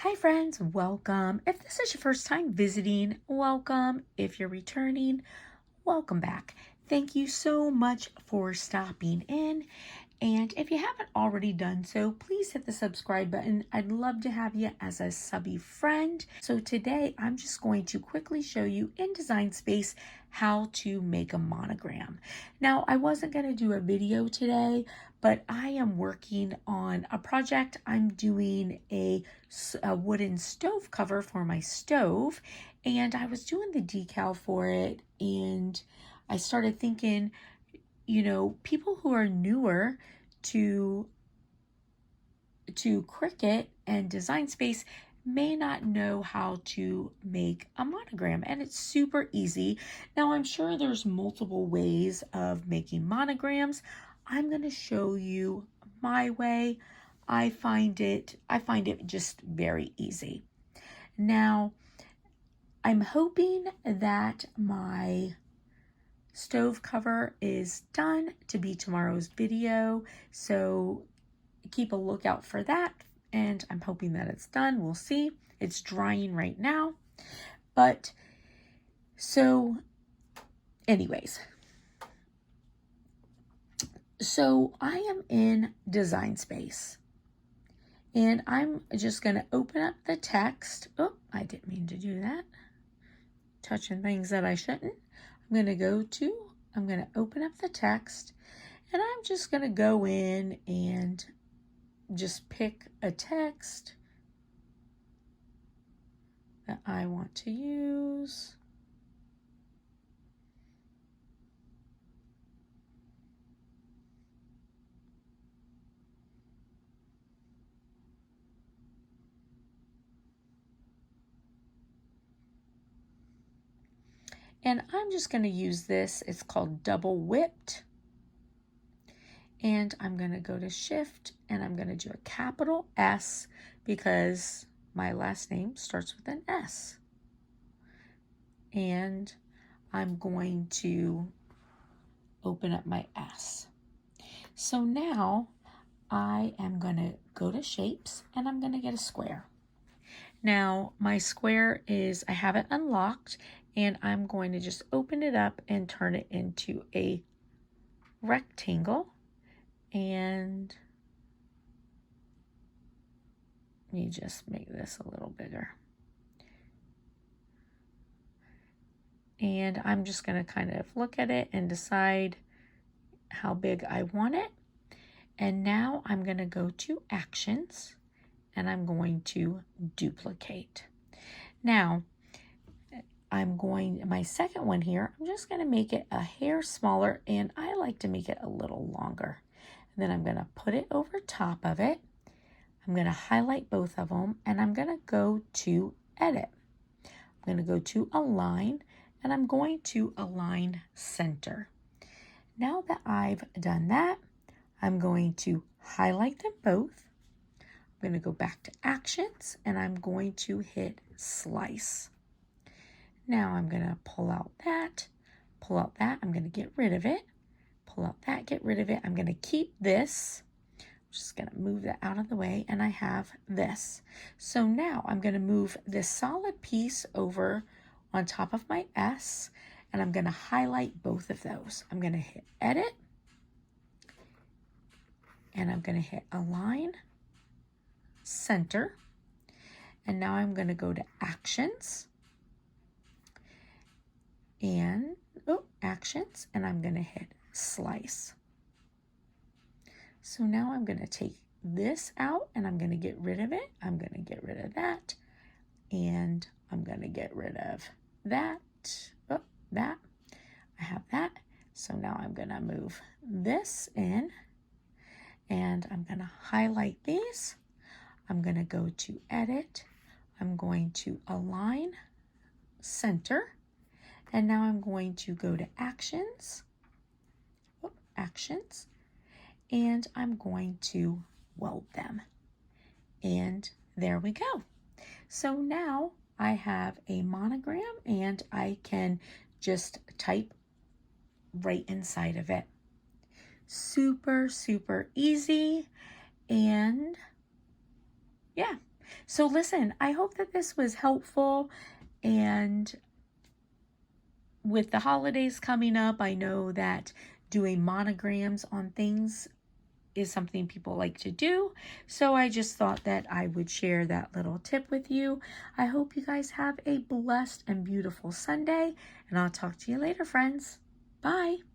Hi friends, welcome. If this is your first time visiting, welcome. If you're returning, welcome back. Thank you so much for stopping in. And if you haven't already done so, please hit the subscribe button. I'd love to have you as a subby friend. So today I'm just going to quickly show you in Design Space how to make a monogram. Now, I wasn't going to do a video today, but I am working on a project. I'm doing a wooden stove cover for my stove, and I was doing the decal for it, and I started thinking, people who are newer to Cricut and Design Space may not know how to make a monogram, and it's super easy. Now, I'm sure there's multiple ways of making monograms. I'm going to show you my way. I find it just very easy. Now, I'm hoping that my stove cover is done to be tomorrow's video, so keep a lookout for that, and I'm hoping that it's done. We'll see. It's drying right now. But so anyways, so I am in Design Space, and I'm just going to open up the text. Oh, I didn't mean to do that. Touching things that I shouldn't. I'm going to open up the text, and I'm just going to go in and just pick a text that I want to use. And I'm just going to use this. It's called Double Whipped. And I'm going to go to Shift, and I'm going to do a capital S because my last name starts with an S. And I'm going to open up my S. So now I am going to go to Shapes, and I'm going to get a square. Now my square is, I have it unlocked, and I'm going to just open it up and turn it into a rectangle. And let me just make this a little bigger. And I'm just going to kind of look at it and decide how big I want it. And now I'm going to go to Actions, and I'm going to duplicate. Now, my second one here, I'm just going to make it a hair smaller, and I like to make it a little longer. And then I'm going to put it over top of it. I'm going to highlight both of them, and I'm going to go to Edit. I'm going to go to Align, and I'm going to align center. Now that I've done that, I'm going to highlight them both. I'm going to go back to Actions, and I'm going to hit Slice. Now I'm going to pull out that. I'm going to get rid of it. Pull out that, get rid of it. I'm going to keep this. I'm just going to move that out of the way, and I have this. So now I'm going to move this solid piece over on top of my S, and I'm going to highlight both of those. I'm going to hit Edit, and I'm going to hit Align Center, and now I'm going to go to Actions, and Actions, and I'm going to hit Slice. So now I'm going to take this out, and I'm going to get rid of it. I'm going to get rid of that, and I'm going to get rid of that. That. I have that. So now I'm going to move this in, and I'm going to highlight these. I'm going to go to Edit. I'm going to Align Center, and now I'm going to go to Actions, and I'm going to weld them. And there we go. So now I have a monogram, and I can just type right inside of it. Super, super easy. And yeah, So listen, I hope that this was helpful, and with the holidays coming up, I know that doing monograms on things is something people like to do. So I just thought that I would share that little tip with you. I hope you guys have a blessed and beautiful Sunday, and I'll talk to you later, friends. Bye.